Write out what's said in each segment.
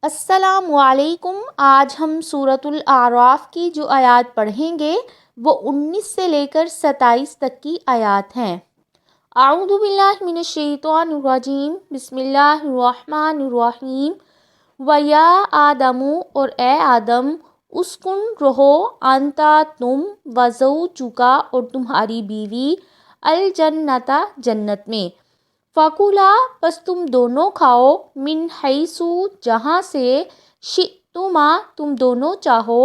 السلام علیکم۔ آج ہم سورۃ الاعراف کی جو آیات پڑھیں گے وہ 19 سے لے کر 27 تک کی آیات ہیں۔ اعوذ باللہ من الشیطان الرجیم، بسم اللہ الرحمن الرحیم۔ وَيَا آدَمُ، اور اے آدم، اسکن رہو، انتا تم، وزوجکا، اور تمہاری بیوی، الجنت جنت میں، فَكُلَا، پس تم دونوں کھاؤ، من حیث، جہاں سے، شئتما، تم دونوں چاہو،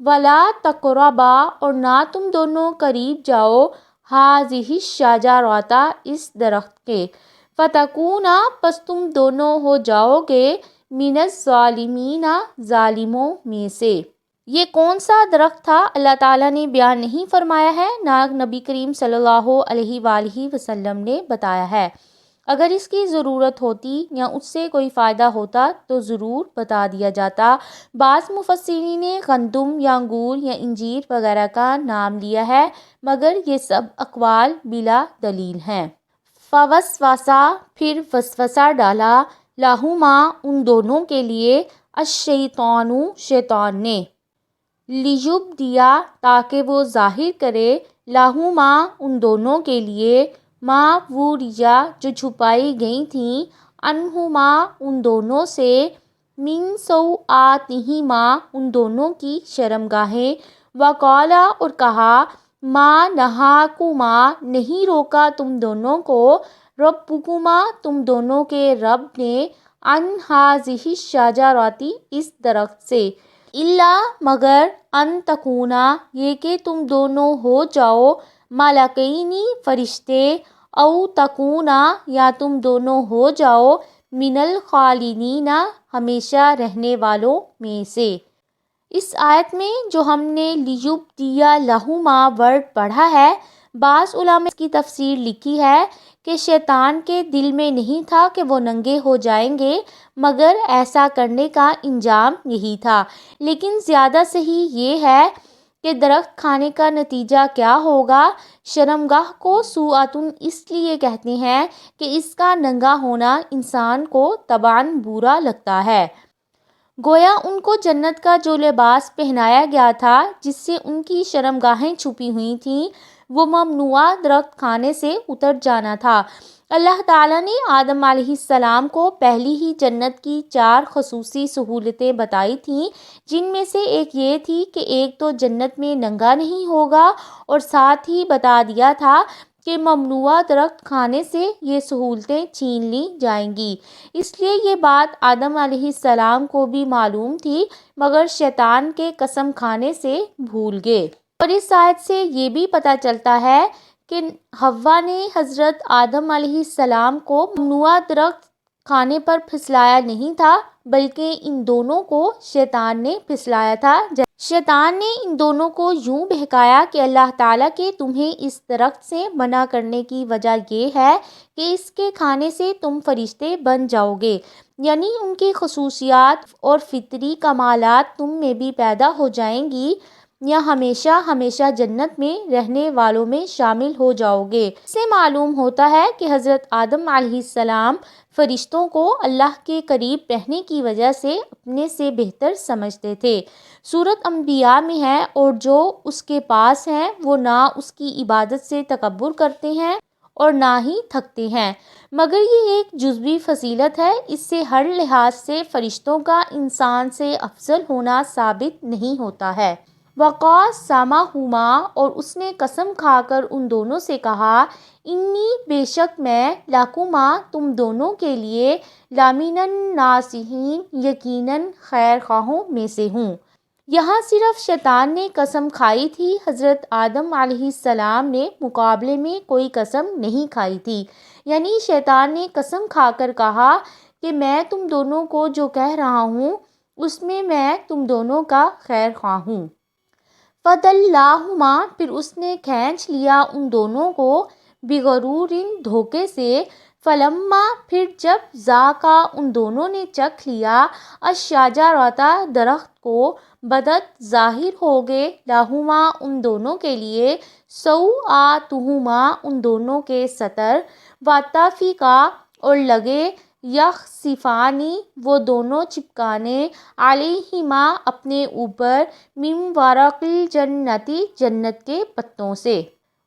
ولا تقربا، اور نہ تم دونوں قریب جاؤ، ہذہ الشجرۃ، اس درخت کے، فتکونا، پس تم دونوں ہو جاؤ گے، من الظالمین، ظالموں میں سے۔ یہ کون سا درخت تھا اللہ تعالیٰ نے بیان نہیں فرمایا ہے، نہ نبی کریم صلی اللہ علیہ وآلہ وسلم نے بتایا ہے۔ اگر اس کی ضرورت ہوتی یا اس سے کوئی فائدہ ہوتا تو ضرور بتا دیا جاتا۔ بعض مفسرین نے گندم یا انگور یا انجیر وغیرہ کا نام لیا ہے، مگر یہ سب اقوال بلا دلیل ہیں۔ فوسوسا، پھر وسوسہ ڈالا، لہما، ان دونوں کے لیے، الشیطان، شیطان نے، لیبدیا، تاکہ وہ ظاہر کرے، لہما، ان دونوں کے لیے، ما وریا، جو چھپائی گئی تھیں، عنہما، ان دونوں سے، من سوآتہما، ان دونوں کی شرمگاہیں، وقالا، اور کہا، ما نہاکما، نہیں روکا تم دونوں کو، ربکما، تم دونوں کے رب نے، عن ہذہ الشجرۃ، اس درخت سے، الا، مگر، ان تکونا، یہ کہ تم دونوں ہو جاؤ، ملکین، فرشتے، او تکونا، یا تم دونوں ہو جاؤ، من الخالدین، ہمیشہ رہنے والوں میں سے۔ اس آیت میں جو ہم نے لیبدیا لہما ورڈ پڑھا ہے، بعض علماء اس کی تفسیر لکھی ہے کہ شیطان کے دل میں نہیں تھا کہ وہ ننگے ہو جائیں گے، مگر ایسا کرنے کا انجام یہی تھا۔ لیکن زیادہ صحیح یہ ہے کہ درخت کھانے کا نتیجہ کیا ہوگا۔ شرمگاہ کو سوءتن اس لیے کہتے ہیں کہ اس کا ننگا ہونا انسان کو طبعاً برا لگتا ہے۔ گویا ان کو جنت کا جو لباس پہنایا گیا تھا، جس سے ان کی شرمگاہیں چھپی ہوئی تھیں، وہ ممنوع درخت کھانے سے اتر جانا تھا۔ اللہ تعالیٰ نے آدم علیہ السلام کو پہلی ہی جنت کی 4 خصوصی سہولتیں بتائی تھیں، جن میں سے ایک یہ تھی کہ ایک تو جنت میں ننگا نہیں ہوگا، اور ساتھ ہی بتا دیا تھا کہ ممنوع درخت کھانے سے یہ سہولتیں چھین لی جائیں گی۔ اس لیے یہ بات آدم علیہ السلام کو بھی معلوم تھی، مگر شیطان کے قسم کھانے سے بھول گئے۔ اور اس آیت سے یہ بھی پتہ چلتا ہے کہ حوا نے حضرت آدم علیہ السلام کو ممنوع درخت کھانے پر پھسلایا نہیں تھا، بلکہ ان دونوں کو شیطان نے پھسلایا تھا۔ شیطان نے ان دونوں کو یوں بہکایا کہ اللہ تعالیٰ کے تمہیں اس درخت سے منع کرنے کی وجہ یہ ہے کہ اس کے کھانے سے تم فرشتے بن جاؤ گے، یعنی ان کی خصوصیات اور فطری کمالات تم میں بھی پیدا ہو جائیں گی، یا ہمیشہ ہمیشہ جنت میں رہنے والوں میں شامل ہو جاؤ گے۔ اس سے معلوم ہوتا ہے کہ حضرت آدم علیہ السلام فرشتوں کو اللہ کے قریب رہنے کی وجہ سے اپنے سے بہتر سمجھتے تھے۔ سورۃ انبیاء میں ہے، اور جو اس کے پاس ہیں وہ نہ اس کی عبادت سے تکبر کرتے ہیں اور نہ ہی تھکتے ہیں، مگر یہ ایک جزوی فضیلت ہے، اس سے ہر لحاظ سے فرشتوں کا انسان سے افضل ہونا ثابت نہیں ہوتا ہے۔ وَقَاسَمَہُمَا، اور اس نے قسم کھا کر ان دونوں سے کہا، انی، بے شک میں، لَکُمَا، تم دونوں کے لیے، لَمِنَ النَّاصِحِینَ، یقیناً خیر خواہوں میں سے ہوں۔ یہاں صرف شیطان نے قسم کھائی تھی، حضرت آدم علیہ السلام نے مقابلے میں کوئی قسم نہیں کھائی تھی، یعنی شیطان نے قسم کھا کر کہا کہ میں تم دونوں کو جو کہہ رہا ہوں اس میں تم دونوں کا خیر خواہ ہوں۔ فَدَلَّاهُمَا، پھر اس نے کھینچ لیا ان دونوں کو، بِغُرُورٍ، دھوکے سے، فَلَمَّا، پھر جب، ذَاقَا، ان دونوں نے چکھ لیا، الشَّجَرَۃ، درخت کو، بدت، ظاہر ہو گئے، لَہُمَا، ان دونوں کے لیے، سَوْآتُہُمَا، ان دونوں کے ستر، وَطَفِقَا، اور لگے، یخصفانی وہ دونوں چپکانے علیہما اپنے اوپر من ورق الجنتی جنت کے پتوں سے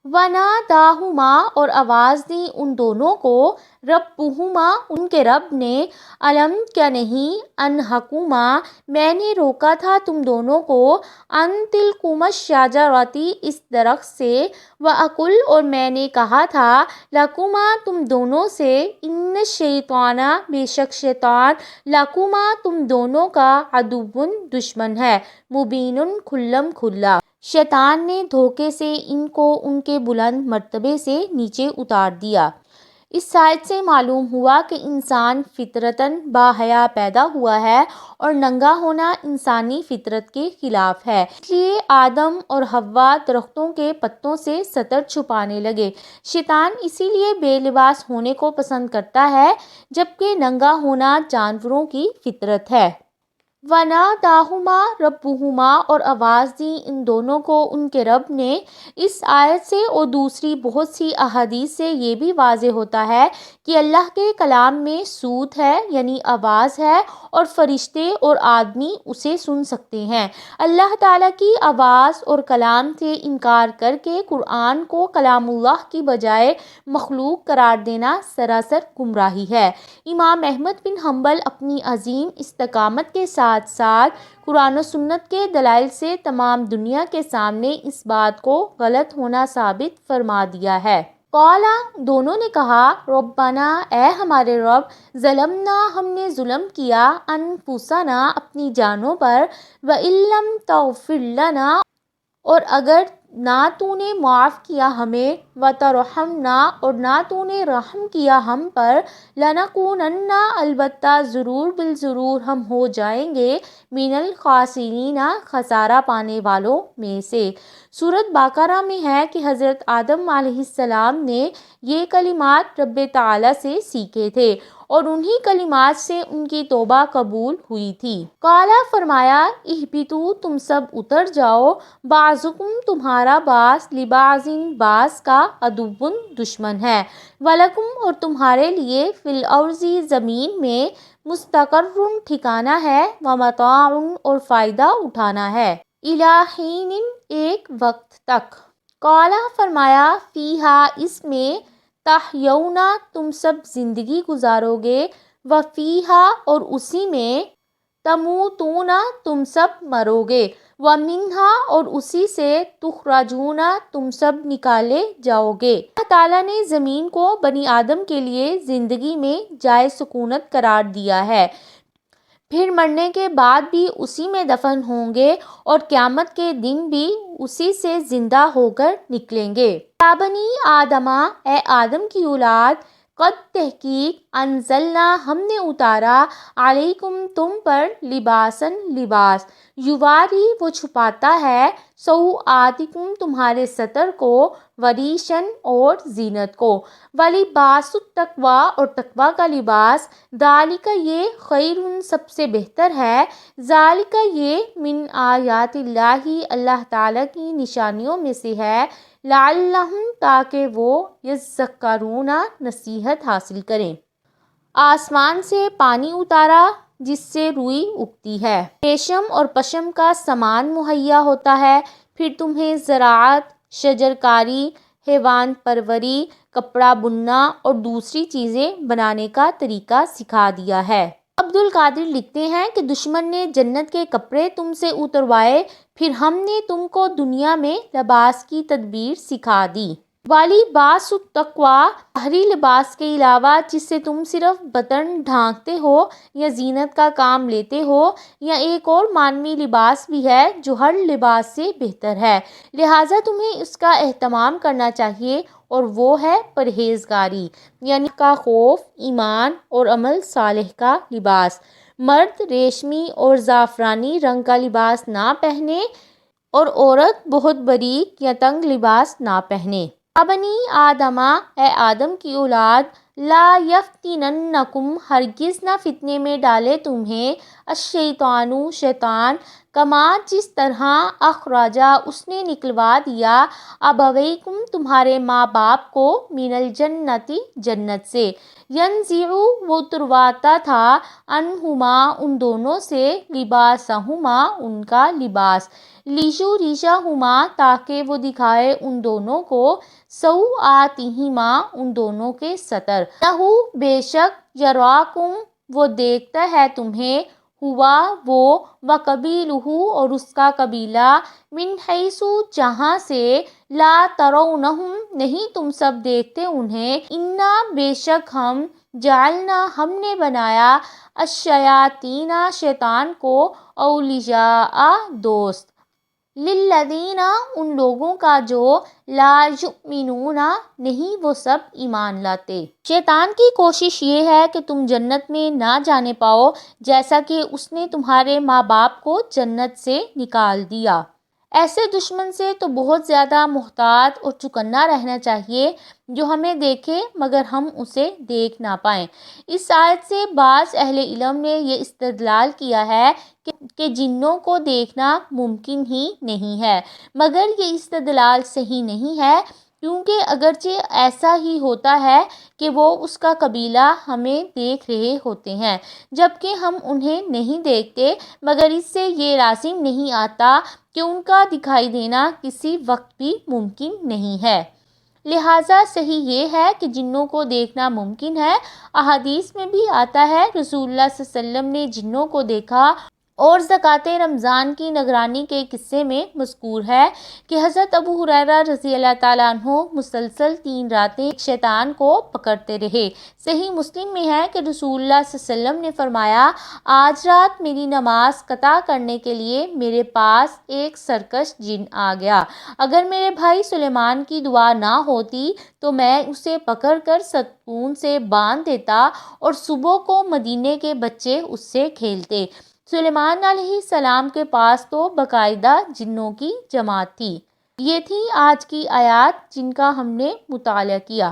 وناداہما اور آواز دی ان دونوں کو ربہما ان کے رب نے علم کیا نہیں انہکما میں نے روکا تھا تم دونوں کو ان تلکما الشجرۃ اس درخت سے وَأَقُلْ اور میں نے کہا تھا لکما تم دونوں سے ان الشیطان بے شک شیطان لکما تم دونوں کا عدو دشمن ہے مبین کھلم کھلا شیطان نے دھوکے سے ان کو ان کے بلند مرتبے سے نیچے اتار دیا۔ اس آیت سے معلوم ہوا کہ انسان فطرتاً باحیا پیدا ہوا ہے اور ننگا ہونا انسانی فطرت کے خلاف ہے، اس لیے آدم اور حوا درختوں کے پتوں سے ستر چھپانے لگے۔ شیطان اسی لیے بے لباس ہونے کو پسند کرتا ہے جبکہ ننگا ہونا جانوروں کی فطرت ہے۔ وَنَادَاهُمَا رَبُّهُمَا اور آواز دی ان دونوں کو ان کے رب نے۔ اس آیت سے اور دوسری بہت سی احادیث سے یہ بھی واضح ہوتا ہے کہ اللہ کے کلام میں صوت ہے یعنی آواز ہے اور فرشتے اور آدمی اسے سن سکتے ہیں۔ اللہ تعالیٰ کی آواز اور کلام سے انکار کر کے قرآن کو کلام اللہ کی بجائے مخلوق قرار دینا سراسر گمراہی ہے۔ امام احمد بن حنبل اپنی عظیم استقامت کے ساتھ ساتھ قرآن و سنت کے دلائل سے تمام دنیا کے سامنے اس بات کو غلط ہونا ثابت فرما دیا ہے۔ قالا دونوں نے کہا ربنا اے ہمارے رب ظلمنا ہم نے ظلم کیا انفسنا اپنی جانوں پر وَإِن لَّمْ تَغْفِرْ لَنَا اور اگر نہ تو نے معاف کیا ہمیں وَتَرْحَمْنَا اور نہ تو نے رحم کیا ہم پر لَنَكُونَنَّ البتہ ضرور بالضرور ہم ہو جائیں گے من الخاسرین خسارہ پانے والوں میں سے۔ سورۃ بقرہ میں ہے کہ حضرت آدم علیہ السلام نے یہ کلمات رب تعالیٰ سے سیکھے تھے اور انہی کلمات سے ان کی توبہ قبول ہوئی تھی۔ قالا فرمایا اہبطوا تم سب اتر جاؤ بعضکم تمہارا بعض لبعض بعض کا عدو دشمن ہے ولکم اور تمہارے لیے فی الارض زمین میں مستقر ٹھکانہ ہے ومتاع اور فائدہ اٹھانا ہے الی حین ایک وقت تک۔ قالا فرمایا فیہا اس میں تحیون تم سب زندگی گزارو گے وفیہا اور اسی میں تموتون تم سب مرو گے ومنہا اور اسی سے تخرجون تم سب نکالے جاؤ گے۔ اللہ تعالیٰ نے زمین کو بنی آدم کے لیے زندگی میں جائے سکونت قرار دیا ہے، پھر مرنے کے بعد بھی اسی میں دفن ہوں گے اور قیامت کے دن بھی اسی سے زندہ ہو کر نکلیں گے۔ یا بنی آدمہ اے آدم کی اولاد قد تحقیق انزلنا ہم نے اتارا علیکم تم پر لباسن لباس یواری وہ چھپاتا ہے سوآتکم تمہارے ستر کو وریشن اور زینت کو ولباس التقوی اور تقوی کا لباس ذالک یہ خیر سب سے بہتر ہے ذالک یہ من آیات اللہ اللہ تعالیٰ کی نشانیوں میں سے ہے لعلہم تاکہ وہ یذکرون نصیحت حاصل کریں۔ آسمان سے پانی اتارا جس سے روئی اگتی ہے، ریشم اور پشم کا سامان مہیا ہوتا ہے، پھر تمہیں زراعت، شجرکاری، حیوان پروری، کپڑا بننا اور دوسری چیزیں بنانے کا طریقہ سکھا دیا ہے۔ عبد القادر لکھتے ہیں کہ دشمن نے جنت کے کپڑے تم سے اتروائے پھر ہم نے تم کو دنیا میں لباس کی تدبیر سکھا دی۔ وَلِبَاسُ التَّقْوَىٰ ظاہری لباس کے علاوہ جس سے تم صرف بدن ڈھانکتے ہو یا زینت کا کام لیتے ہو یا ایک اور معنوی لباس بھی ہے جو ہر لباس سے بہتر ہے، لہٰذا تمہیں اس کا اہتمام کرنا چاہیے اور وہ ہے پرہیزگاری یعنی کا خوف، ایمان اور عمل صالح کا لباس۔ مرد ریشمی اور زعفرانی رنگ کا لباس نہ پہنے اور عورت بہت باریک یا تنگ لباس نہ پہنے۔ یا بنی آدمہ اے آدم کی اولاد لا یفتننکم ہرگز نہ فتنے میں ڈالے تمہیں الشیطان شیطان کما جس طرح اخراجا اس نے نکلوا دیا ابویکم تمہارے ماں باپ کو من الجنتی جنت سے ینزع وہ اترواتا تھا انہما ان دونوں سے لباسہما ان کا لباس لیشوریشہما تاکہ وہ دکھائے ان دونوں کو سوآتہما ان دونوں کے سطر انہو بے شک یراکم وہ دیکھتا ہے تمہیں ہوا وہ وقبیلہ اور اس کا قبیلہ من حیث جہاں سے لا ترونہم نہیں تم سب دیکھتے انہیں انا بے شک ہم جعلنا ہم نے بنایا الشیاطین شیطان کو اولیاء دوست للذین ان لوگوں کا جو لا یؤمنون نہیں وہ سب ایمان لاتے۔ شیطان کی کوشش یہ ہے کہ تم جنت میں نہ جانے پاؤ جیسا کہ اس نے تمہارے ماں باپ کو جنت سے نکال دیا۔ ایسے دشمن سے تو بہت زیادہ محتاط اور چکنا رہنا چاہیے جو ہمیں دیکھے مگر ہم اسے دیکھ نہ پائیں۔ اس آیت سے بعض اہل علم نے یہ استدلال کیا ہے کہ جنوں کو دیکھنا ممکن ہی نہیں ہے، مگر یہ استدلال صحیح نہیں ہے کیونکہ اگرچہ ایسا ہی ہوتا ہے کہ وہ اس کا قبیلہ ہمیں دیکھ رہے ہوتے ہیں جبکہ ہم انہیں نہیں دیکھتے، مگر اس سے یہ لازم نہیں آتا کہ ان کا دکھائی دینا کسی وقت بھی ممکن نہیں ہے۔ لہٰذا صحیح یہ ہے کہ جنوں کو دیکھنا ممکن ہے۔ احادیث میں بھی آتا ہے رسول اللہ صلی اللہ علیہ وسلم نے جنوں کو دیکھا، اور زکوٰۃ رمضان کی نگرانی کے قصے میں مذکور ہے کہ حضرت ابو ہریرہ رضی اللہ تعالیٰ عنہ مسلسل 3 راتیں ایک شیطان کو پکڑتے رہے۔ صحیح مسلم میں ہے کہ رسول اللہ صلی اللہ علیہ وسلم نے فرمایا آج رات میری نماز قطع کرنے کے لیے میرے پاس ایک سرکش جن آ گیا، اگر میرے بھائی سلیمان کی دعا نہ ہوتی تو میں اسے پکڑ کر ستون سے باندھ دیتا اور صبح کو مدینے کے بچے اس سے کھیلتے۔ سلیمان علیہ السلام کے پاس تو باقاعدہ جنوں کی جماعت تھی۔ یہ تھی آج کی آیات جن کا ہم نے مطالعہ کیا۔